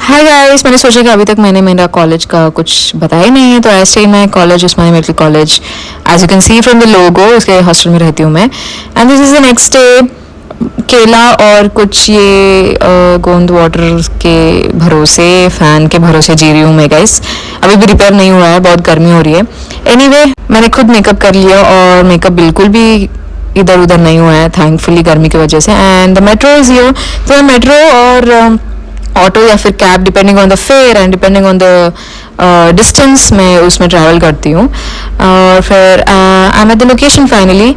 Hi guys, मैंने सोचा कि अभी तक मैंने मेरा कॉलेज का कुछ बताया ही नहीं है, तो ऐसे ही मैं college Osmania medical college, as you can see from the logo, इसके हॉस्टल में रहती हूँ मैं। And this is the next day. केला और कुछ ये गोंद वाटर के भरोसे, फ़ैन के भरोसे जी रही हूँ मैं गाइस। अभी भी रिपेयर नहीं हुआ है, बहुत गर्मी हो रही है। एनीवे, मैंने खुद मेकअप कर लिया और मेकअप बिल्कुल भी इधर उधर नहीं हुआ है थैंकफुली गर्मी की वजह से। And the metro is here, तो मेट्रो और ऑटो या फिर cab depending on the fare and depending on the distance मैं उसमें ट्रैवल करती हूँ। और फिर I am at the location finally.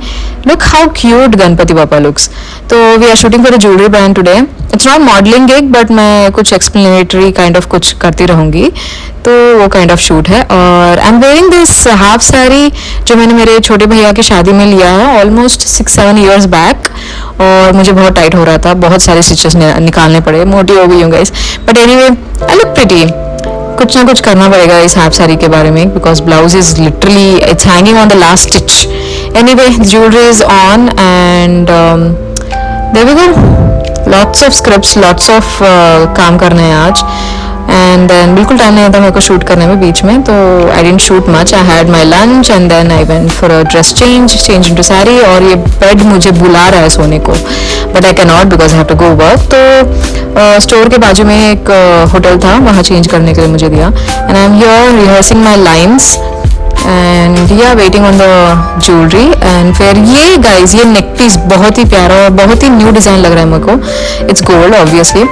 Look how cute Ganpati पापा लुक्स। तो we are shooting for a jewellery brand today. It's not modelling gig, but मैं कुछ एक्सप्लेनेटरी काइंड ऑफ कुछ करती रहूँगी, तो वो काइंड ऑफ शूट है। और I am wearing this half sari जो मैंने मेरे छोटे भैया की शादी में लिया है ऑलमोस्ट 6-7 ईयर्स बैक, और मुझे बहुत टाइट हो रहा था, बहुत सारे स्टिचेस निकालने पड़े, मोटी हो गई हूँ guys. But anyway, I look pretty. कुछ ना कुछ करना पड़ेगा इस हाफ साड़ी के बारे में, because blouse is literally it's hanging on the last stitch. Anyway, jewellery is on and there we go. Lots of scripts, lots of काम करने हैं आज। एंड देन बिल्कुल टाइम नहीं था मेरे को शूट करने में बीच में, तो I didn't shoot much. I had my lunch and then I went for a dress change into sari. और ये बेड मुझे बुला रहा है सोने को, but I can not because I have to go work. तो स्टोर के बाजू में एक होटल था, वहाँ चेंज करने के लिए मुझे दिया। And I am here rehearsing my lines and yeah waiting on the jewellery. And फिर ये गाइज, ये नेक पीस बहुत ही प्यारा और बहुत ही न्यू डिज़ाइन लग रहा है मेरे को। इट्स गोल्ड ऑब्वियसली,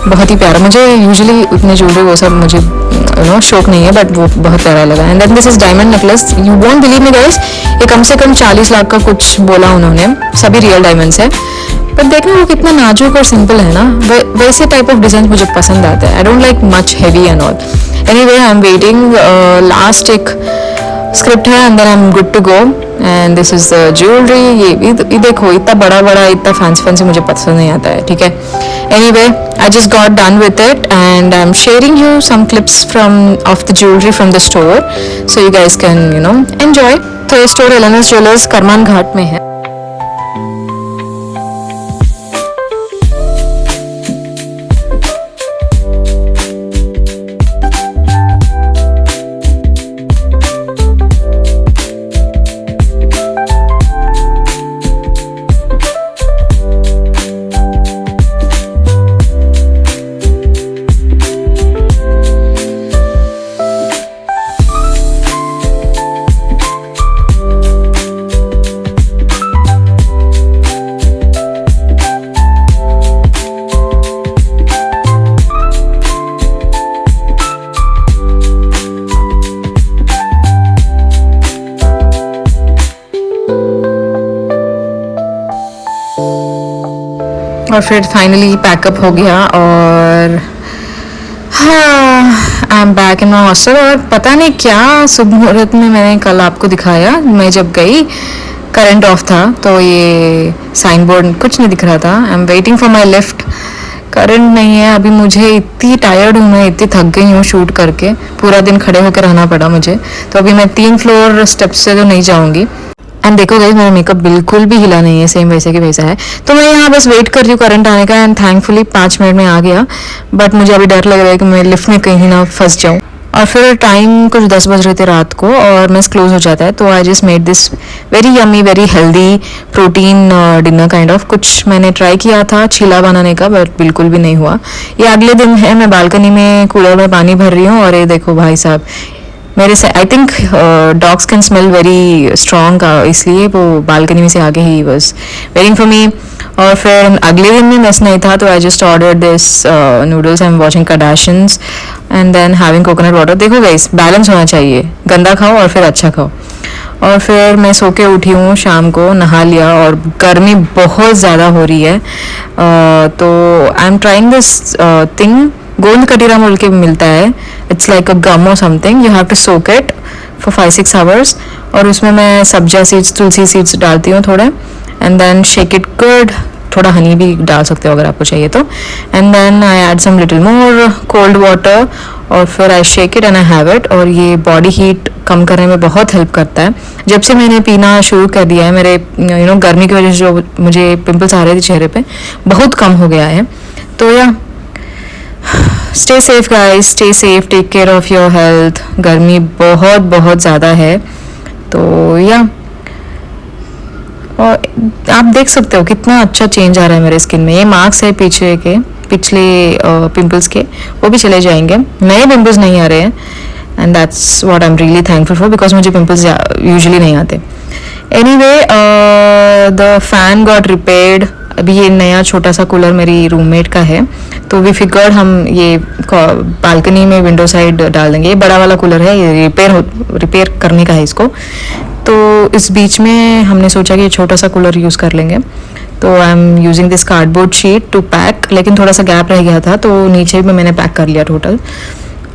बहुत ही प्यारा। मुझे यूजुअली उतने ज्वेलरी वो सब मुझे शौक नहीं है, बट वो बहुत प्यारा लगा। And then this is diamond necklace. You won't believe me guys, ये कम से कम 40 लाख का कुछ बोला उन्होंने। सभी रियल डायमंड्स है, पर देखना वो कितना नाजुक और सिंपल है ना। वैसे टाइप ऑफ डिजाइन मुझे पसंद आता है। I don't like much heavy and all. Anyway, I am waiting. Last एक स्क्रिप्ट है and then I am good to go. And this is jewellery. ये देखो, इतना बड़ा बड़ा, इतना फैंसी मुझे पसंद नहीं आता है, ठीक है। Anyway, I just got done with it and I am sharing you some clips from of the jewellery from the store, so you guys can enjoy. तो ये स्टोर एलएनएस ज्वेलर्स करमान घाट में है। और फिर फाइनली पैकअप हो गया और हाँ, I am back in my hostel. और पता नहीं क्या शुभ मुहूर्त में मैंने कल आपको दिखाया, मैं जब गई करंट ऑफ था, तो ये साइन बोर्ड कुछ नहीं दिख रहा था। आई am waiting for my lift. Current नहीं है अभी। मुझे इतनी टायर्ड हूँ मैं, इतनी थक गई हूँ शूट करके, पूरा दिन खड़े होकर रहना पड़ा मुझे। तो अभी मैं 3 फ्लोर स्टेप्स से तो नहीं जाऊँगी। एंड देखो गाइस, मेरा मेकअप बिल्कुल भी हिला नहीं है, सेम वैसे कि वैसा है। तो मैं यहाँ बस वेट कर रही हूँ करंट आने का, एंड थैंकफुली 5 मिनट में आ गया। बट मुझे अभी डर लग रहा है कि मैं लिफ्ट में कहीं ना फंस जाऊँ। और फिर टाइम कुछ 10 बज रहे थे रात को और मेस क्लोज हो जाता है। तो I just made this very yummy, very healthy protein dinner kind of. कुछ मैंने ट्राई किया था चीला बनाने का, बट बिल्कुल भी नहीं हुआ। ये अगले दिन है, मैं बालकनी में कूलर में पानी भर रही हूँ, और ये देखो भाई साहब मेरे से, I think dogs can smell very strong, इसलिए वो बालकनी में से आगे ही बस वेटिंग फॉर मी। और फिर अगले दिन में मेस नहीं था, तो I just order this noodles. I am watching Kardashians and then having coconut water. देखो गाइस, बैलेंस होना चाहिए, गंदा खाओ और फिर अच्छा खाओ। और फिर मैं सो के उठी हूँ शाम को, नहा लिया, और गर्मी बहुत ज़्यादा हो रही है। तो I am trying this thing, गोंद कटीरा बोल के मिलता है। इट्स लाइक अ गम और something, you have to soak it for 5-6 hours. और उसमें मैं सब्जा सीड्स, तुलसी सीड्स डालती हूँ थोड़े, and then shake it good. थोड़ा हनी भी डाल सकते हो अगर आपको चाहिए तो। And then I add some little more cold water, और फिर I shake it and I have it. और ये बॉडी हीट कम करने में बहुत हेल्प करता है। जब से मैंने पीना शुरू कर दिया है, मेरे गर्मी की वजह से जो मुझे पिंपल्स आ रहे थे चेहरे पे, बहुत कम हो गया है। तो yeah stay safe guys, stay safe, take care of your health. गर्मी बहुत बहुत ज़्यादा है तो या, और आप देख सकते हो कितना अच्छा चेंज आ रहा है मेरे स्किन में. ये मार्क्स है पीछे के, पिछले पिंपल्स के, वो भी चले जाएंगे, नए पिंपल्स नहीं आ रहे हैं. And that's what I am really thankful for, because मुझे पिंपल्स यूजुअली नहीं आते. Anyway, the fan got repaired. अभी ये नया छोटा सा कूलर मेरी रूममेट का है, तो वी फिगर्ड हम ये बालकनी में विंडो साइड डाल देंगे. ये बड़ा वाला कूलर है, ये रिपेयर करने का है इसको. तो इस बीच में हमने सोचा कि ये छोटा सा कूलर यूज़ कर लेंगे. तो I am using this cardboard sheet to pack, लेकिन थोड़ा सा गैप रह गया था तो नीचे में मैंने पैक कर लिया टोटल.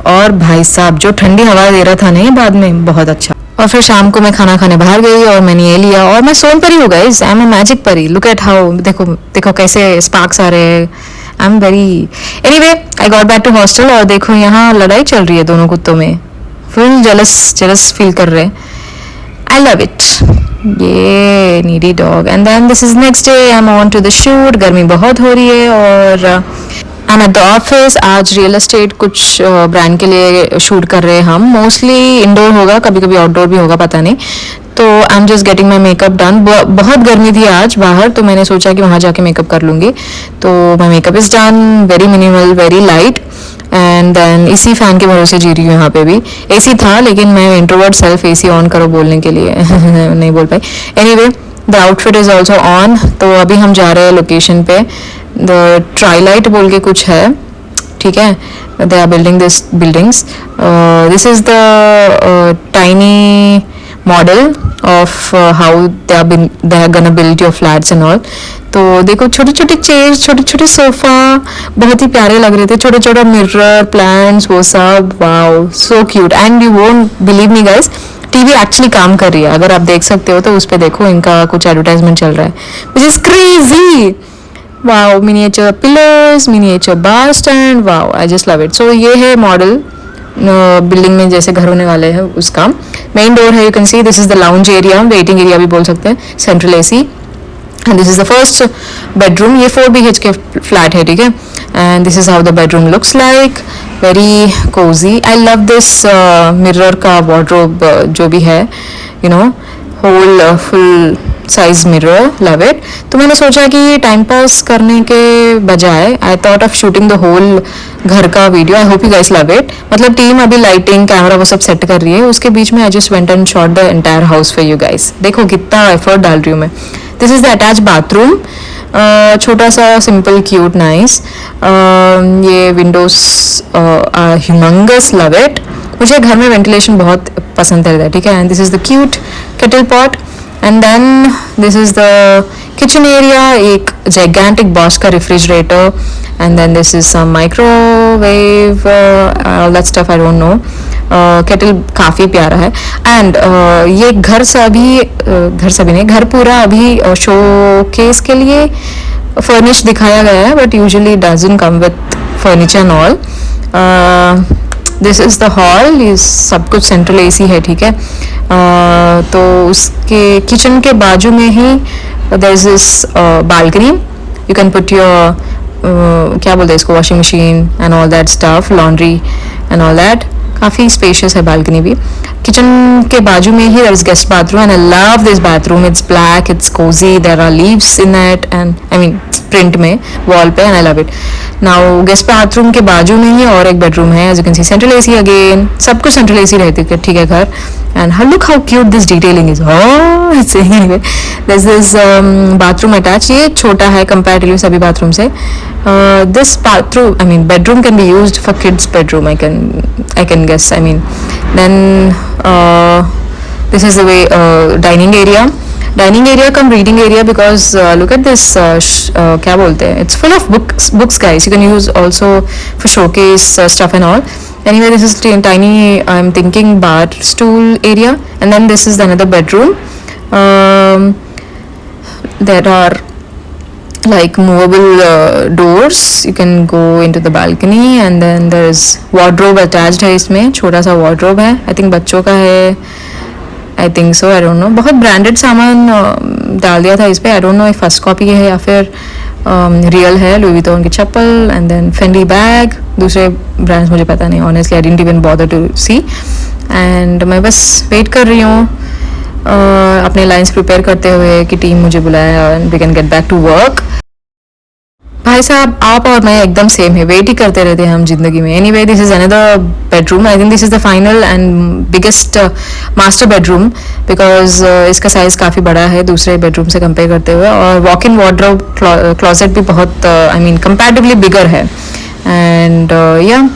और भाई साहब जो ठंडी हवा दे रहा था नहीं बाद में, बहुत अच्छा. और फिर शाम को मैं खाना खाने बाहर गई और मैंने ये लिया, और मैं सोन परी हो गई. आई एम ए मैजिक परी. लुक एट हाउ, देखो देखो कैसे स्पार्क्स आ रहे हैं. I am very, anyway I got back to hostel, और देखो यहाँ लड़ाई चल रही है दोनों कुत्तों में. फुल जेलस फील कर रहे हैं. I love it. ये needy dog. And then this is next day, I am on to the shoot. गर्मी बहुत हो रही है और I am at the office. आज रियल एस्टेट कुछ ब्रांड के लिए शूट कर रहे हैं हम. मोस्टली इंडोर होगा, कभी कभी आउटडोर भी होगा, पता नहीं. तो I am just getting my makeup done. बहुत गर्मी थी आज बाहर, तो मैंने सोचा कि वहाँ जाके मेकअप कर लूँगी. तो my makeup is done, very minimal, very light. And then इसी फ़ैन के भरोसे जी रही हूँ. यहाँ पे भी एसी था, लेकिन मैं इंट्रोवर्ट सेल्फ एसी ऑन करो बोलने के लिए नहीं बोल पाई. Anyway, the outfit is also on. तो अभी हम जा रहे हैं लोकेशन पे. द ट्राईलाइट बोल के कुछ है, ठीक है. They are building this buildings. This is the tiny model of how they are gonna build your flats and all. तो देखो छोटे छोटे चेयर्स, छोटे छोटे सोफा, बहुत ही प्यारे लग रहे थे. छोटे छोटे मिरर, प्लांट्स, वो सब. Wow, so cute. And you won't believe me guys, TV actually काम कर रही है. अगर आप देख सकते हो तो उस पर देखो, इनका कुछ एडवर्टाइजमेंट चल रहा है, which is crazy. Wow, miniature pillars, miniature bar stand. Wow, I just love it. So ये है मॉडल बिल्डिंग में जैसे घर होने वाले हैं उसका. मेन डोर है, you can see. This is the lounge area, waiting area भी बोल सकते हैं. Central AC. And this is the first bedroom. ये 4 BHK फ्लैट है, ठीक है. And this is how the bedroom looks like. Very cosy. I love this mirror का wardrobe जो भी है, you know, whole full size mirror. Love it. तो मैंने सोचा कि टाइम पास करने के बजाय I thought of shooting the whole घर का video. I hope you guys love it. मतलब टीम अभी लाइटिंग, कैमरा वो सब सेट कर रही है. उसके बीच में I just went and shot the entire house for you guys. देखो कितना एफर्ट डाल रही हूँ मैं. This is the attach bathroom. छोटा सा, सिंपल, क्यूट, नाइस. ये विंडोज ह्यूमंगस. Love it. मुझे घर में वेंटिलेशन बहुत पसंद है, ठीक है. And this is the cute kettle pot. And then this is the kitchen area. एक जाइगैंटिक बॉस का refrigerator. And then this is some microwave, all that stuff, I don't know. Kettle काफ़ी प्यारा है. एंड ये घर से नहीं, घर पूरा अभी शोकेस के लिए फर्निश दिखाया गया है, but usually doesn't come with furniture and all. This is the hall. ये सब कुछ सेंट्रल एसी है, ठीक है. तो उसके किचन के बाजू में ही there is this balcony. You can put your क्या बोलते हैं इसको, washing machine and all that stuff, laundry and all that. काफ़ी स्पेशियस है बालकनी भी. किचन के बाजू में ही there is guest bathroom. And I love this bathroom. It's black, it's cosy, there are leaves in it, and I mean print में wall पे. And I love it. Now guest bathroom के बाजू में ही और एक बेडरूम है. As you can see, central AC again. सब कुछ सेंट्रल एसी रहती है, ठीक है घर. And look how cute this detailing is. Anyway, this is bathroom attach. ये छोटा है कंपैरेटिवली सभी बाथरूम से. This bathroom, I mean bedroom, can be used for kids bedroom. I can guess. I mean then this is the way dining area come reading area, because look at this क्या बोलते हैं, it's full of books guys. You can use also for showcase stuff and all. Anyway, this is tiny, I'm thinking bar stool area. And then this is another bedroom. There are like movable doors. You can go into the balcony. And then there is wardrobe attached है इसमें. छोटा सा wardrobe है, I think बच्चों का है, I think so. I don't know. बहुत branded सामान डाल दिया था इस पर. I don't know first copy है या फिर रियल है, लुई विटॉन की चप्पल, एंड देन फेंडी बैग. दूसरे ब्रांड्स मुझे पता नहीं, honestly I didn't even bother to see. And मैं बस वेट कर रही हूँ अपने लाइन्स प्रिपेयर करते हुए कि टीम मुझे बुलाए and we can get back to work. भाई साहब, आप और मैं एकदम सेम है, वेट ही करते रहते हैं हम जिंदगी में. Anyway, this is another bedroom. I think this is the final and biggest master bedroom, because इसका साइज काफ़ी बड़ा है दूसरे बेडरूम से कंपेयर करते हुए, और वॉक इन वार्डरोब क्लॉजेट भी बहुत आई मीन कंपैरेटिवली बिगर है. And yeah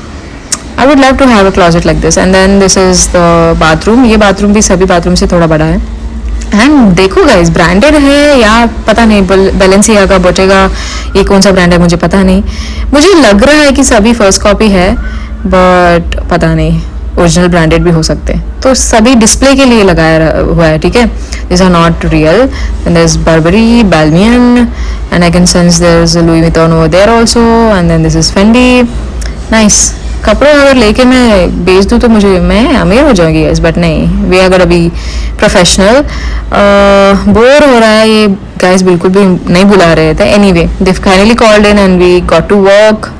I would love to have a closet like this. And then this is the bathroom. ये बाथरूम भी सभी बाथरूम से थोड़ा बड़ा है. एंड देखो गाइस, ब्रांडेड है या पता नहीं, बैलेंसियागा, बोटेगा, ये कौन सा ब्रांड है मुझे पता नहीं. मुझे लग रहा है कि सभी फर्स्ट कॉपी है, बट पता नहीं, ओरिजिनल ब्रांडेड भी हो सकते हैं. तो सभी डिस्प्ले के लिए लगाया हुआ है, ठीक है. This are not real. And there is Burberry, Balmain, and I can sense there is Louis Vuitton over there also. And then this is Fendi. Nice. कपड़े अगर लेके मैं बेच दूँ तो मैं अमीर हो जाऊंगी गाइस, बट नहीं, we are gonna be professional. Bore हो रहा है ये गाइस, बिल्कुल भी नहीं बुला रहे थे. Anyway, they finally called in and we got to work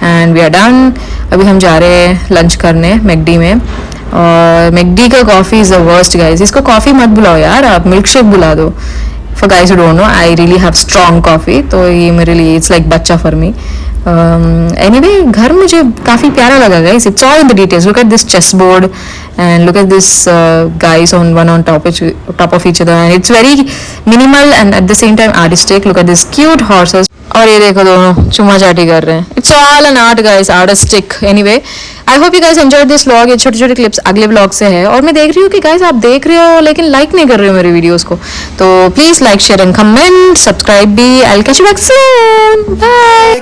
and we are done. अभी हम जा रहे हैं लंच करने मैकडी में, और मैकडी का coffee is the worst guys. इसको कॉफ़ी मत बुलाओ यार, आप मिल्क शेक बुला दो. For guys who don't know, I really have strong coffee, तो ये मेरे लिए इट्स लाइक बच्चा फॉर मी. एनीवे, घर मुझे काफ़ी प्यारा लगा guys. It's all in the details. Look at this chess board and look at this guys on top of each other, and it's very minimal and at the same time artistic. Look at this cute horses. और ये देखो, दोनों चुम्मा चाटी कर रहे हैं. It's all an art guys, artistic. Anyway, I hope you guys enjoyed this vlog. ये छोटे छोटे क्लिप्स अगले व्लॉग से है. और मैं देख रही हूँ कि गाइस आप देख रहे हो लेकिन लाइक नहीं कर रहे हो मेरे वीडियोस को, तो please like, share and comment, subscribe भी. I will catch you back soon. Bye.